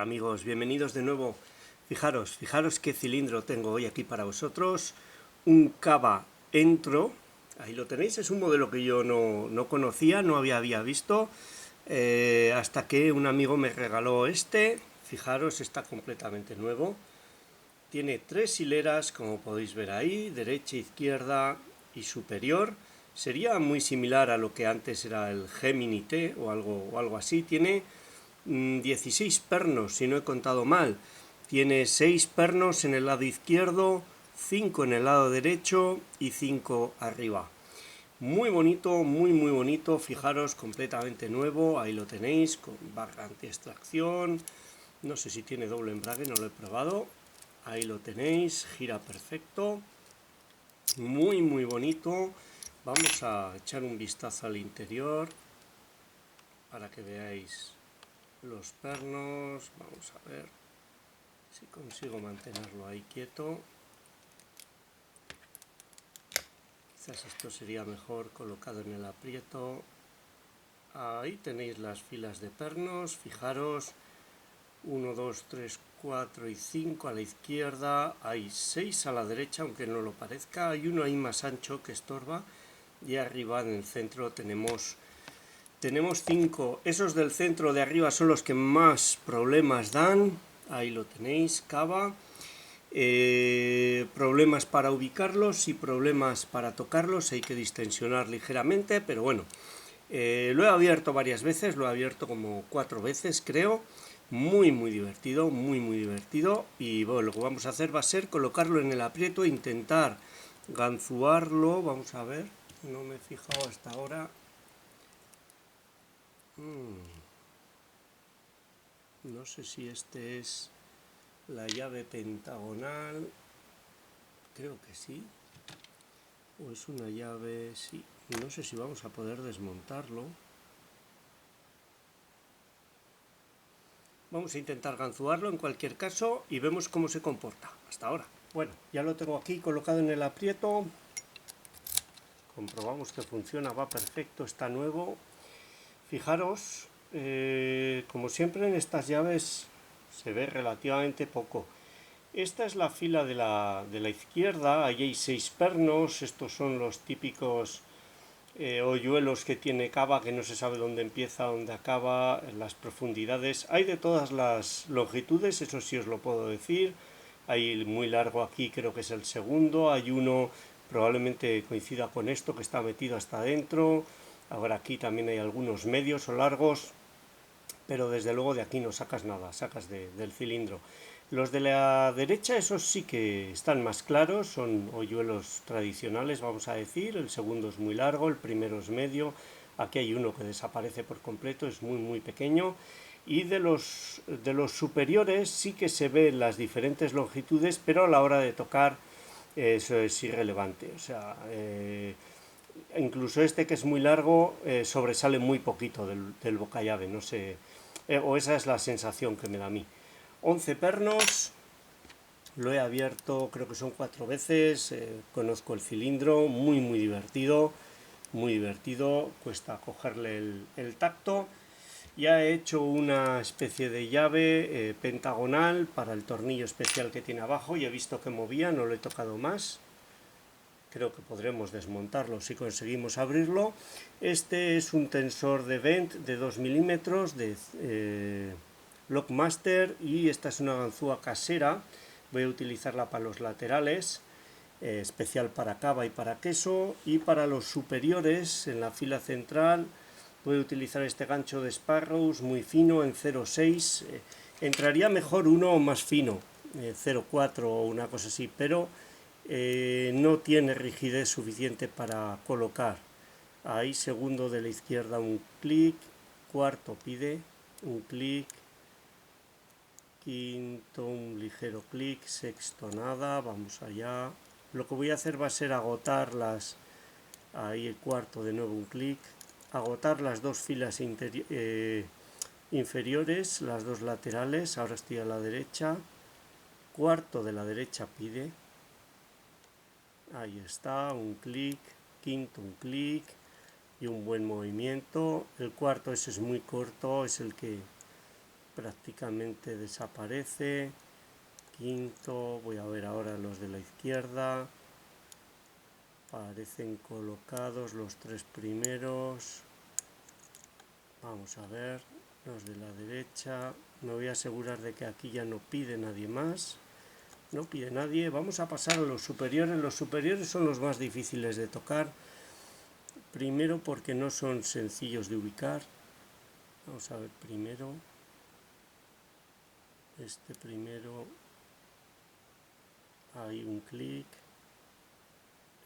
amigos? Bienvenidos de nuevo. Fijaros qué cilindro tengo hoy aquí para vosotros. Un Cava Entro. Ahí lo tenéis, es un modelo que yo no conocía, no había visto. Hasta que un amigo me regaló este. Fijaros, está completamente nuevo. Tiene 3 hileras, como podéis ver ahí, derecha, izquierda y superior. Sería muy similar a lo que antes era el Gemini T o algo así. Tiene 16 pernos, si no he contado mal. Tiene 6 pernos en el lado izquierdo, 5 en el lado derecho y 5 arriba. Muy bonito, muy bonito. Fijaros, completamente nuevo. Ahí lo tenéis, con barra anti-extracción. No sé si tiene doble embrague, no lo he probado. Ahí lo tenéis, gira perfecto. Muy bonito. Vamos a echar un vistazo al interior para que veáis los pernos. Vamos a ver si consigo mantenerlo ahí quieto. Quizás esto sería mejor colocado en el aprieto. Ahí tenéis las filas de pernos. Fijaros, 1, 2, 3, 4 y 5 a la izquierda. Hay 6 a la derecha, aunque no lo parezca. Hay uno ahí más ancho que estorba. Y arriba en el centro tenemos 5. Esos del centro de arriba son los que más problemas dan. Ahí lo tenéis, Cava. Problemas para ubicarlos y problemas para tocarlos. Hay que distensionar ligeramente, pero bueno. Lo he abierto varias veces, lo he abierto como 4 veces creo. Muy divertido, muy divertido. Y bueno, lo que vamos a hacer va a ser colocarlo en el aprieto e intentar ganzuarlo. Vamos a ver, no me he fijado hasta ahora. No sé si este es la llave pentagonal. Creo que sí. O es una llave, sí. No sé si vamos a poder desmontarlo. Vamos a intentar ganzuarlo en cualquier caso y vemos cómo se comporta hasta ahora. Bueno, ya lo tengo aquí colocado en el aprieto. Comprobamos que funciona, va perfecto, está nuevo. Fijaros, como siempre en estas llaves se ve relativamente poco. Esta es la fila de la izquierda, ahí hay 6 pernos, estos son los típicos hoyuelos que tiene Cava, que no se sabe dónde empieza, dónde acaba, las profundidades. Hay de todas las longitudes, eso sí os lo puedo decir. Hay muy largo aquí, creo que es el segundo. Hay uno, probablemente coincida con esto, que está metido hasta adentro. Ahora aquí también hay algunos medios o largos, pero desde luego de aquí no sacas nada, sacas del cilindro. Los de la derecha, esos sí que están más claros, son hoyuelos tradicionales, vamos a decir. El segundo es muy largo, el primero es medio. Aquí hay uno que desaparece por completo, es muy pequeño. Y de los superiores sí que se ven las diferentes longitudes, pero a la hora de tocar eso es irrelevante. O sea, incluso este que es muy largo sobresale muy poquito del bocallave, no sé, o esa es la sensación que me da a mí. 11 pernos, lo he abierto creo que son 4 veces, conozco el cilindro, muy divertido, cuesta cogerle el tacto. Ya he hecho una especie de llave pentagonal para el tornillo especial que tiene abajo y he visto que movía, no lo he tocado más. Creo que podremos desmontarlo si conseguimos abrirlo. Este es un tensor de vent de 2 milímetros de Lockmaster y esta es una ganzúa casera. Voy a utilizarla para los laterales, especial para cava y para queso, y para los superiores en la fila central voy a utilizar este gancho de Sparrows muy fino en 0,6. Entraría mejor uno más fino, 0,4 o una cosa así, pero no tiene rigidez suficiente para colocar. Ahí segundo de la izquierda un clic, cuarto pide un clic, quinto un ligero clic, sexto nada, vamos allá. Lo que voy a hacer va a ser agotar ahí el cuarto de nuevo un clic, agotar las dos filas inferiores, las dos laterales, ahora estoy a la derecha, cuarto de la derecha pide, ahí está, un clic, quinto un clic y un buen movimiento. El cuarto ese es muy corto, es el que prácticamente desaparece. Quinto, voy a ver ahora los de la izquierda. Parecen colocados los tres primeros. Vamos a ver los de la derecha. Me voy a asegurar de que aquí ya no pide nadie más. No pide nadie. Vamos a pasar a los superiores. Los superiores son los más difíciles de tocar. Primero porque no son sencillos de ubicar. Vamos a ver primero. Este primero. Hay un clic.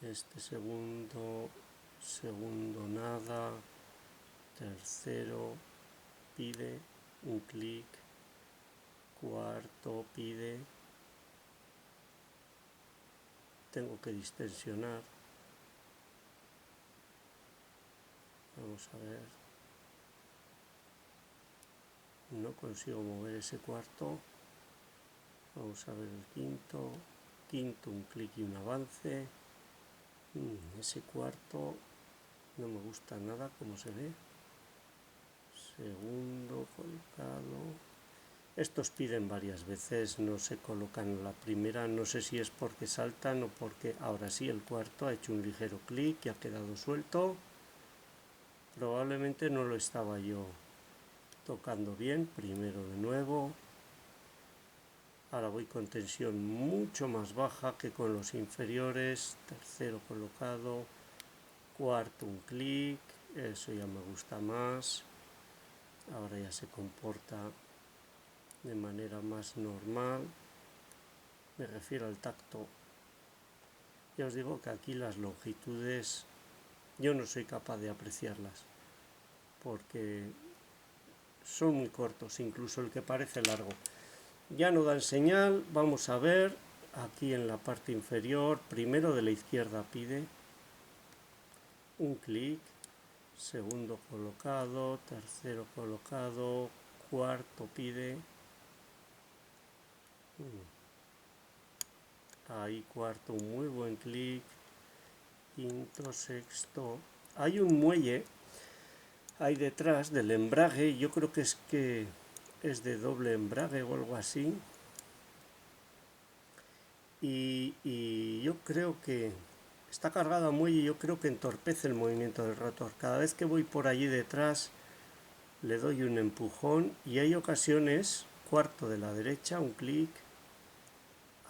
Este segundo nada. Tercero pide un clic. Cuarto pide. Tengo que distensionar. Vamos a ver. No consigo mover ese cuarto. Vamos a ver el quinto. Quinto, un clic y un avance. Ese cuarto no me gusta nada como se ve. Segundo colocado. Estos piden varias veces, no se colocan la primera. No sé si es porque saltan o porque... Ahora sí, el cuarto ha hecho un ligero clic y ha quedado suelto. Probablemente no lo estaba yo tocando bien. Primero de nuevo. Ahora voy con tensión mucho más baja que con los inferiores. Tercero colocado. Cuarto un clic. Eso ya me gusta más. Ahora ya se comporta de manera más normal. Me refiero al tacto. Ya os digo que aquí las longitudes yo no soy capaz de apreciarlas porque son muy cortos, incluso el que parece largo. Ya no dan señal. Vamos a ver aquí en la parte inferior. Primero de la izquierda pide un clic. Segundo colocado. Tercero colocado. Cuarto pide. Ahí cuarto, un muy buen clic. Quinto, sexto. Hay un muelle ahí detrás del embrague. Yo creo que es de doble embrague o algo así. Y yo creo que está cargado a muelle y yo creo que entorpece el movimiento del rotor. Cada vez que voy por allí detrás le doy un empujón y hay ocasiones, cuarto de la derecha, un clic.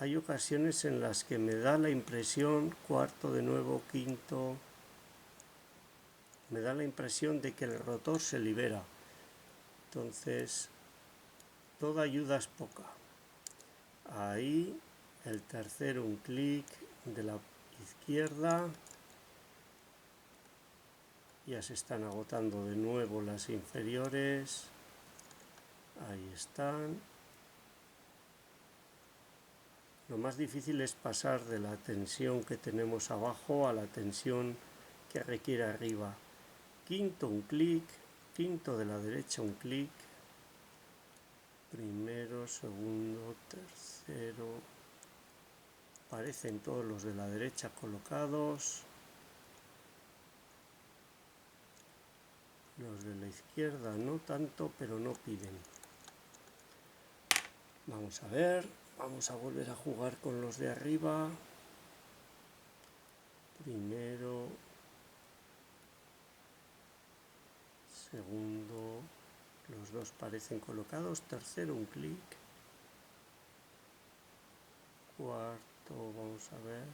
Hay ocasiones en las que me da la impresión, cuarto de nuevo, quinto, me da la impresión de que el rotor se libera. Entonces, toda ayuda es poca. Ahí, el tercero, un clic de la izquierda. Ya se están agotando de nuevo las inferiores. Ahí están. Lo más difícil es pasar de la tensión que tenemos abajo a la tensión que requiere arriba. Quinto, un clic. Quinto de la derecha, un clic. Primero, segundo, tercero. Parecen todos los de la derecha colocados. Los de la izquierda no tanto, pero no piden. Vamos a ver. Vamos a volver a jugar con los de arriba. Primero. Segundo. Los dos parecen colocados. Tercero, un clic. Cuarto, vamos a ver.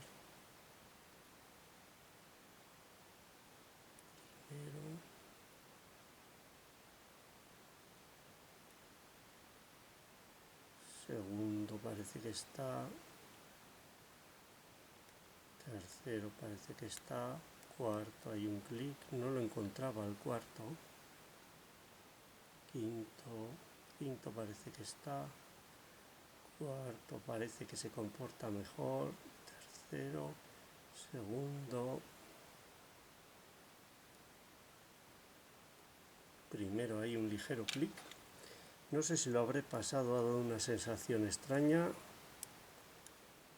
Primero. Segundo parece que está. Tercero parece que está. Cuarto hay un clic. No lo encontraba el cuarto. Quinto parece que está. Cuarto parece que se comporta mejor. Tercero. Segundo. Primero hay un ligero clic. No sé si lo habré pasado, ha dado una sensación extraña.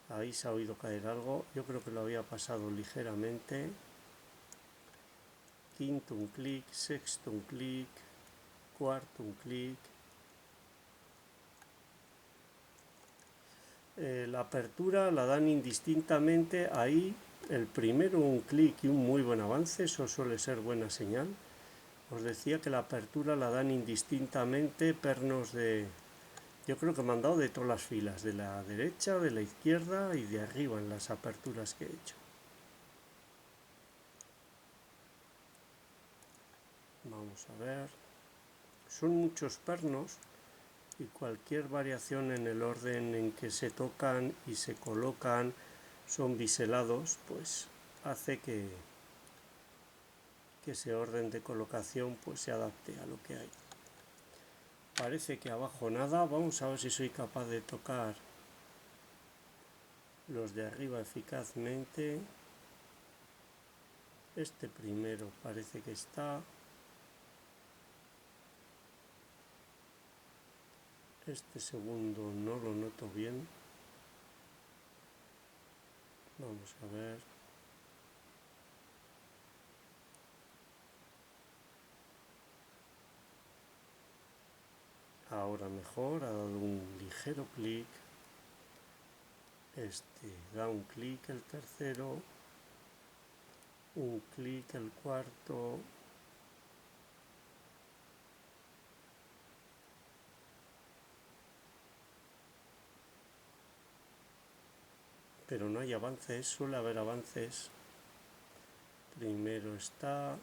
Ahí se ha oído caer algo. Yo creo que lo había pasado ligeramente. Quinto un clic, sexto un clic, cuarto un clic. La apertura la dan indistintamente. Ahí el primero un clic y un muy buen avance, eso suele ser buena señal. Os decía que la apertura la dan indistintamente pernos de... Yo creo que me han dado de todas las filas, de la derecha, de la izquierda y de arriba en las aperturas que he hecho. Vamos a ver. Son muchos pernos y cualquier variación en el orden en que se tocan y se colocan, son biselados, pues hace que ese orden de colocación pues se adapte a lo que hay. Parece que abajo nada. Vamos a ver si soy capaz de tocar los de arriba eficazmente. Este primero parece que está. Este segundo no lo noto bien. Vamos a ver. Ahora mejor, ha dado un ligero clic. Este da un clic el tercero. Un clic el cuarto. Pero no hay avances, suele haber avances. Primero está.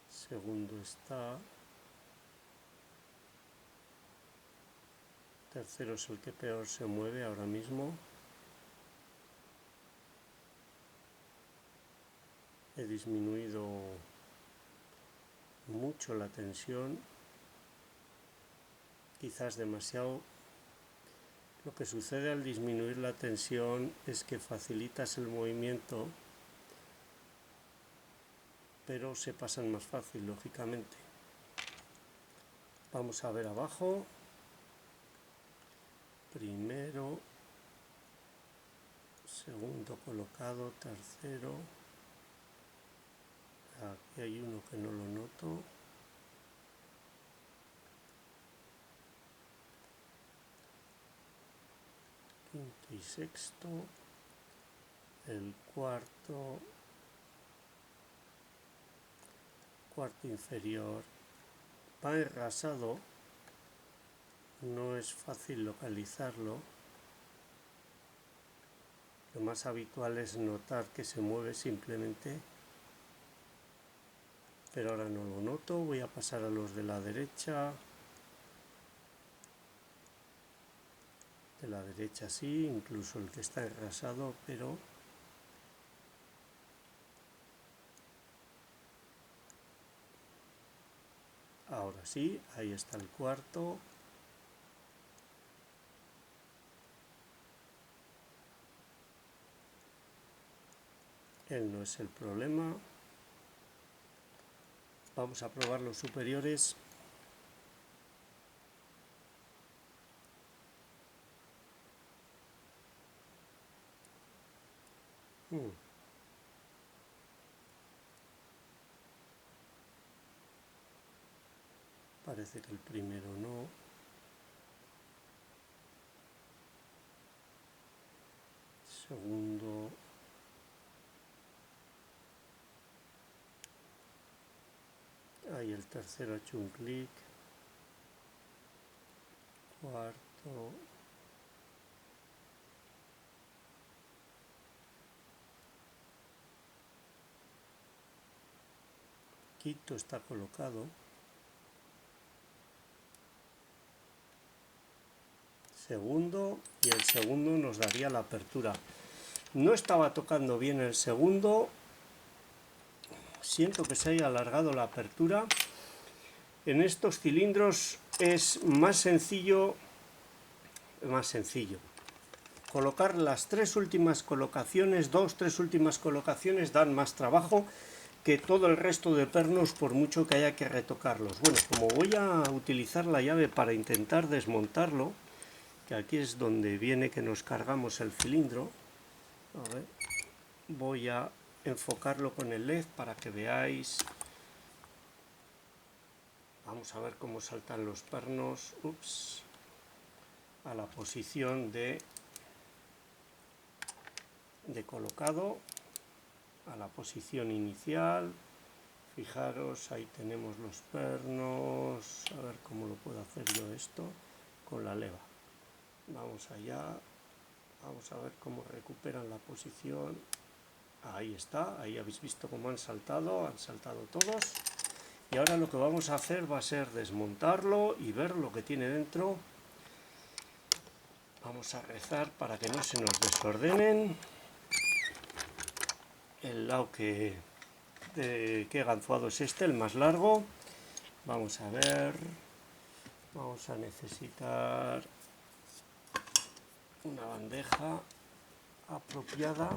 Segundo está. Tercero es el que peor se mueve ahora mismo. He disminuido mucho la tensión, quizás demasiado. Lo que sucede al disminuir la tensión es que facilitas el movimiento, pero se pasan más fácil, lógicamente. Vamos a ver abajo. Primero, segundo colocado, tercero. Aquí hay uno que no lo noto. Quinto y sexto. El cuarto inferior va enrasado, no es fácil localizarlo. Lo más habitual es notar que se mueve simplemente, pero ahora no lo noto. Voy a pasar a los de la derecha. De la derecha sí, incluso el que está enrasado, pero ahora sí, ahí está el cuarto. Él no es el problema. Vamos a probar los superiores. Parece que el primero no. Segundo. Ahí el tercero ha hecho un clic. Cuarto. Quinto está colocado. Segundo, y el segundo nos daría la apertura. No estaba tocando bien el segundo. Siento que se haya alargado la apertura. En estos cilindros es más sencillo. Colocar las tres últimas colocaciones, tres últimas colocaciones dan más trabajo que todo el resto de pernos, por mucho que haya que retocarlos. Bueno, como voy a utilizar la llave para intentar desmontarlo, que aquí es donde viene que nos cargamos el cilindro, a ver, voy a enfocarlo con el LED para que veáis. Vamos a ver cómo saltan los pernos. Ups. a la posición de colocado, a la posición inicial. Fijaros, ahí tenemos los pernos. A ver cómo lo puedo hacer yo esto con la leva. Vamos allá, vamos a ver cómo recuperan la posición. Ahí está, ahí habéis visto cómo han saltado todos. Y ahora lo que vamos a hacer va a ser desmontarlo y ver lo que tiene dentro. Vamos a rezar para que no se nos desordenen. El lado que ganzuado es este, el más largo. Vamos a ver. Vamos a necesitar una bandeja apropiada.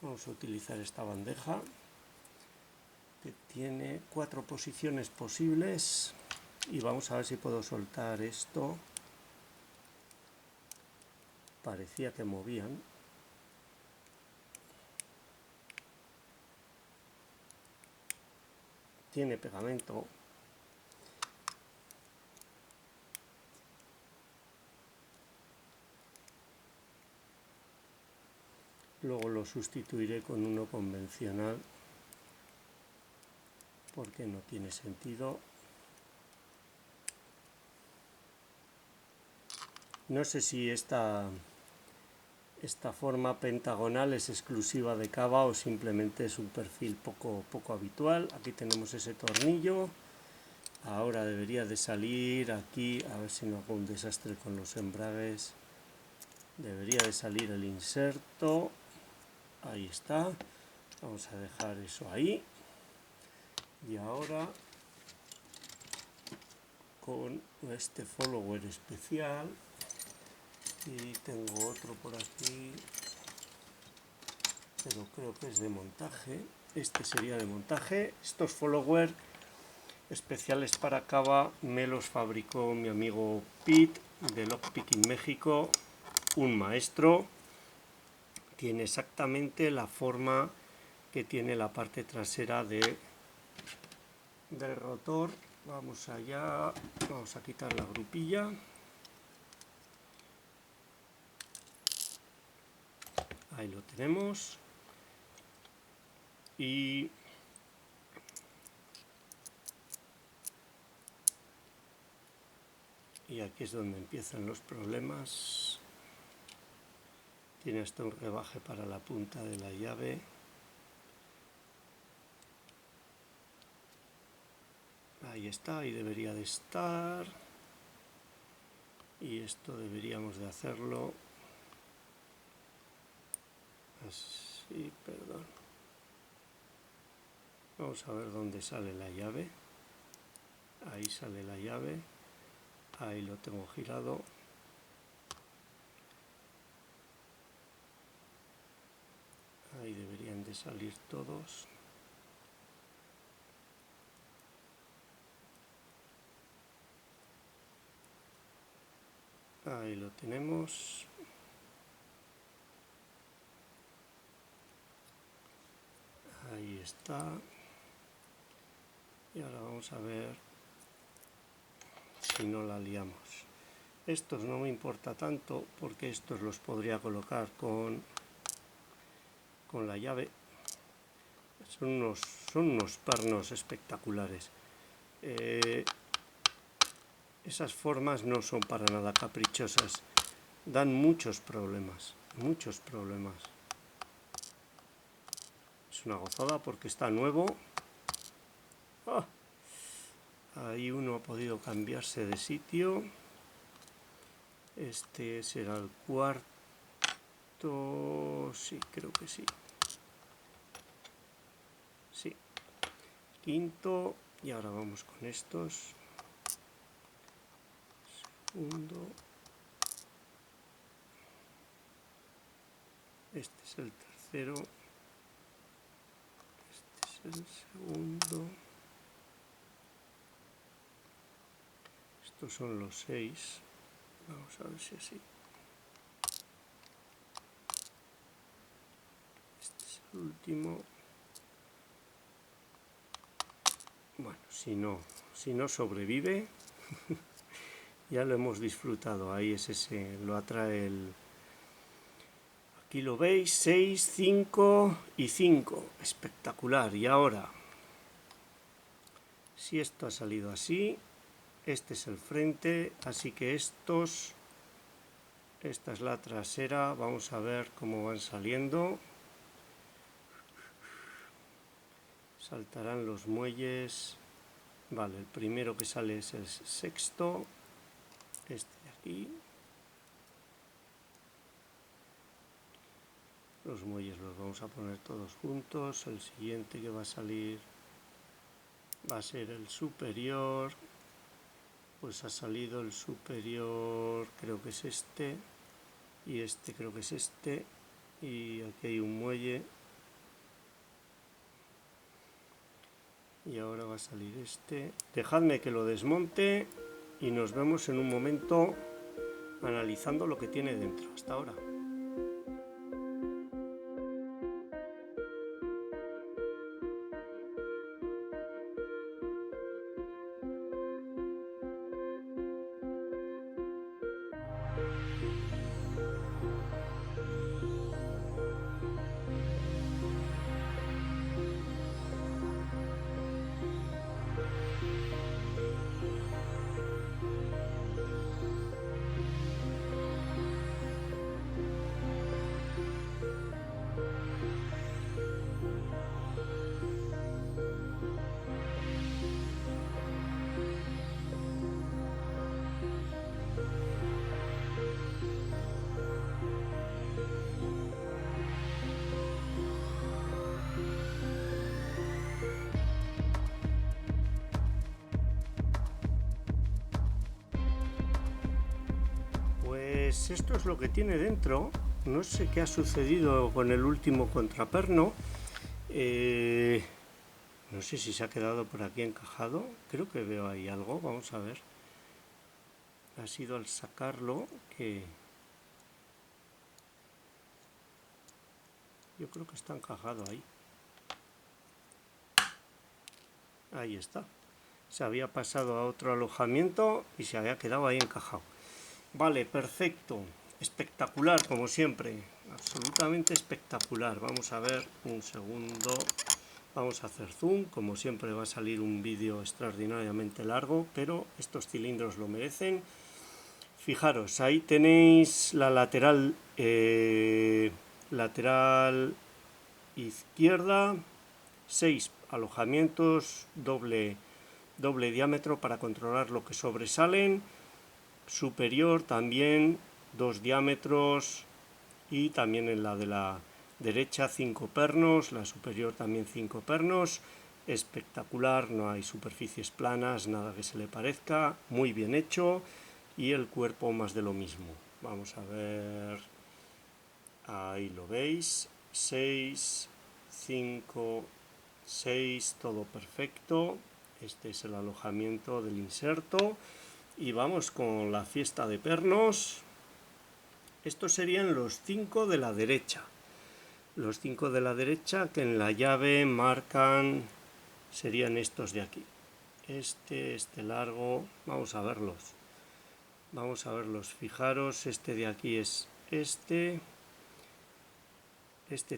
Vamos a utilizar esta bandeja que tiene 4 posiciones posibles y vamos a ver si puedo soltar esto. Parecía que movían. Tiene pegamento. Luego lo sustituiré con uno convencional porque no tiene sentido. No sé si esta forma pentagonal es exclusiva de Cava o simplemente es un perfil poco habitual. Aquí tenemos ese tornillo. Ahora debería de salir aquí, a ver si no hago un desastre con los embragues. Debería de salir el inserto. Ahí está. Vamos a dejar eso ahí. Y ahora con este follower especial. Y tengo otro por aquí, pero creo que es de montaje. Este sería de montaje. Estos follower especiales para Cava me los fabricó mi amigo Pete de Lockpicking México, un maestro. Tiene exactamente la forma que tiene la parte trasera del rotor. Vamos allá, vamos a quitar la grupilla. Ahí lo tenemos. Y aquí es donde empiezan los problemas. Tiene hasta un rebaje para la punta de la llave. Ahí está, ahí debería de estar. Y esto deberíamos de hacerlo así, perdón. Vamos a ver dónde sale la llave. Ahí sale la llave. Ahí lo tengo girado. Ahí deberían de salir todos. Ahí lo tenemos. Ahí está. Y ahora vamos a ver si no la liamos. Estos no me importa tanto porque estos los podría colocar con la llave. Son unos pernos espectaculares. Esas formas no son para nada caprichosas. Dan muchos problemas, muchos problemas. Es una gozada porque está nuevo. ¡Ah! Ahí uno ha podido cambiarse de sitio. Este será el cuarto. Sí, creo que sí. Sí. Quinto. Y ahora vamos con estos. Segundo. Este es el tercero. Este es el segundo. Estos son los 6. Vamos a ver si así. Este es el último. Bueno, si no sobrevive, Ya lo hemos disfrutado. Ahí es ese, lo atrae el... Aquí lo veis, 6, 5 y 5. Espectacular. Y ahora, si esto ha salido así, este es el frente, así que esta es la trasera. Vamos a ver cómo van saliendo. Saltarán los muelles. Vale, el primero que sale es el sexto. Este de aquí. Los muelles los vamos a poner todos juntos. El siguiente que va a salir va a ser el superior. Pues ha salido el superior, creo que es este. Y este creo que es este. Y aquí hay un muelle. Y ahora va a salir este. Dejadme que lo desmonte y nos vemos en un momento analizando lo que tiene dentro. Hasta ahora. Pues esto es lo que tiene dentro. No sé qué ha sucedido con el último contraperno. No sé si se ha quedado por aquí encajado. Creo que veo ahí algo. Vamos a ver. Ha sido al sacarlo que... Yo creo que está encajado ahí. Ahí está. Se había pasado a otro alojamiento y se había quedado ahí encajado. Vale, perfecto. Espectacular, como siempre. Absolutamente espectacular. Vamos a ver un segundo. Vamos a hacer zoom. Como siempre va a salir un vídeo extraordinariamente largo, pero estos cilindros lo merecen. Fijaros, ahí tenéis la lateral izquierda, 6 alojamientos, doble diámetro para controlar lo que sobresalen. Superior también 2 diámetros y también en la de la derecha 5 pernos, la superior también 5 pernos. Espectacular, no hay superficies planas, nada que se le parezca, muy bien hecho. Y el cuerpo más de lo mismo. Vamos a ver, ahí lo veis, 6, 5, 6, todo perfecto. Este es el alojamiento del inserto. Y vamos con la fiesta de pernos. Estos serían los 5 de la derecha. Los 5 de la derecha que en la llave marcan, serían estos de aquí. Este largo, vamos a verlos. Vamos a verlos, fijaros, este de aquí es este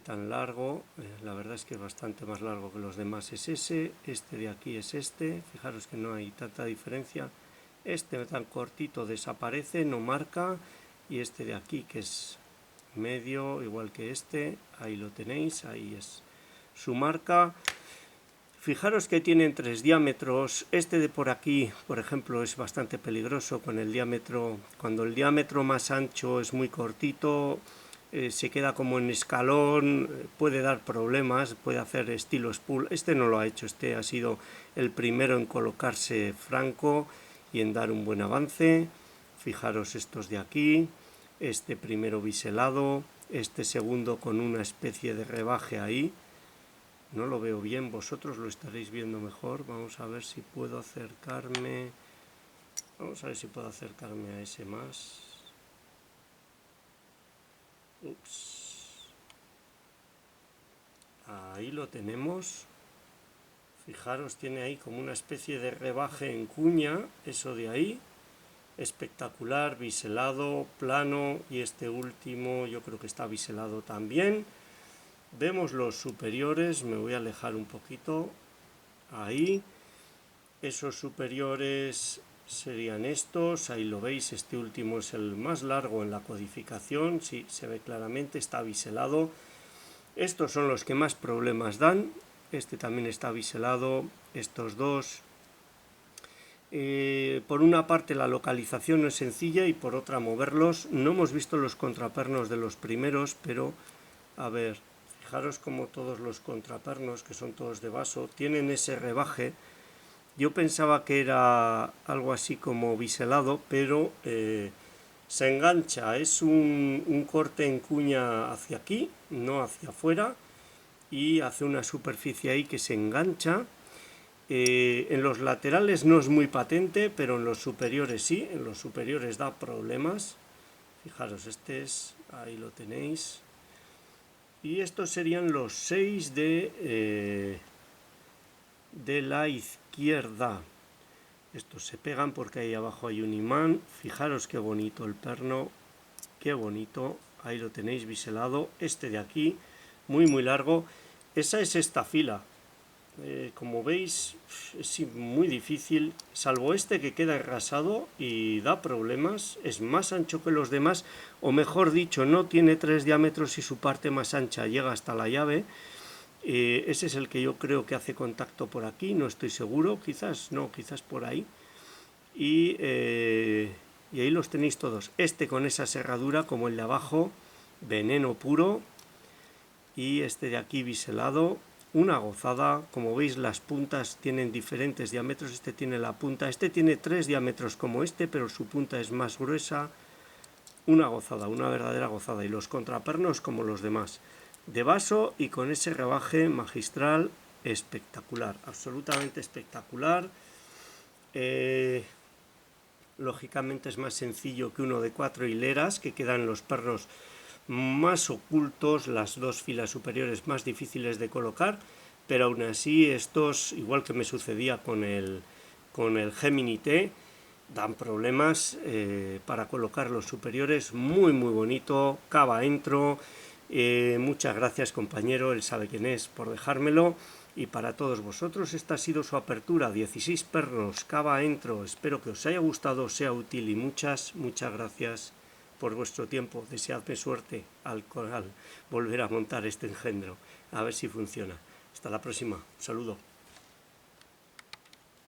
tan largo, la verdad es que es bastante más largo que los demás, es ese. Este de aquí es este, fijaros que no hay tanta diferencia. Este tan cortito desaparece, no marca, y este de aquí que es medio, igual que este, ahí lo tenéis, ahí es su marca. Fijaros que tienen 3 diámetros. Este de por aquí, por ejemplo, es bastante peligroso con el diámetro. Cuando el diámetro más ancho es muy cortito, se queda como en escalón, puede dar problemas, puede hacer estilo spool. Este no lo ha hecho, este ha sido el primero en colocarse franco y en dar un buen avance. Fijaros estos de aquí, este primero biselado, este segundo con una especie de rebaje ahí. No lo veo bien, vosotros lo estaréis viendo mejor. Vamos a ver si puedo acercarme. Vamos a ver si puedo acercarme a ese más. Ups. Ahí lo tenemos. Fijaros, tiene ahí como una especie de rebaje en cuña, eso de ahí. espectacular, biselado, plano, y este último yo creo que está biselado también. Vemos los superiores, me voy a alejar un poquito, ahí, esos superiores serían estos, ahí lo veis, este último es el más largo en la codificación, sí, se ve claramente, está biselado. Estos son los que más problemas dan, este también está biselado, estos dos. Por una parte la localización no es sencilla y por otra moverlos. No hemos visto los contrapernos de los primeros, pero a ver, fijaros como todos los contrapernos, que son todos de vaso, tienen ese rebaje. Yo pensaba que era algo así como biselado, pero se engancha, es un corte en cuña hacia aquí, no hacia afuera, y hace una superficie ahí que se engancha. En los laterales no es muy patente, pero en los superiores sí, en los superiores da problemas. Fijaros, este es, ahí lo tenéis. Y estos serían los 6 de la izquierda. Estos se pegan porque ahí abajo hay un imán. Fijaros qué bonito el perno, qué bonito. Ahí lo tenéis biselado. Este de aquí, muy largo. Esa es esta fila. Como veis, es muy difícil, salvo este que queda enrasado y da problemas. Es más ancho que los demás, o mejor dicho, no tiene 3 diámetros y su parte más ancha llega hasta la llave. Ese es el que yo creo que hace contacto por aquí, no estoy seguro, quizás no, quizás por ahí. Y ahí los tenéis todos. Este con esa serradura como el de abajo, veneno puro. Y este de aquí biselado, una gozada. Como veis, las puntas tienen diferentes diámetros. Este tiene la punta, este tiene 3 diámetros como este, pero su punta es más gruesa. Una gozada, una verdadera gozada. Y los contrapernos como los demás, de vaso y con ese rebaje magistral, espectacular, absolutamente espectacular. Lógicamente es más sencillo que uno de 4 hileras, que quedan los pernos más ocultos, las dos filas superiores más difíciles de colocar, pero aún así estos, igual que me sucedía con el Gemini T, dan problemas para colocar los superiores. Muy bonito, cava entro. Muchas gracias, compañero, él sabe quién es, por dejármelo. Y para todos vosotros, esta ha sido su apertura, 16 pernos, cava entro. Espero que os haya gustado, sea útil, y muchas gracias por vuestro tiempo. Deseadme suerte al volver a montar este engendro, a ver si funciona. Hasta la próxima, un saludo.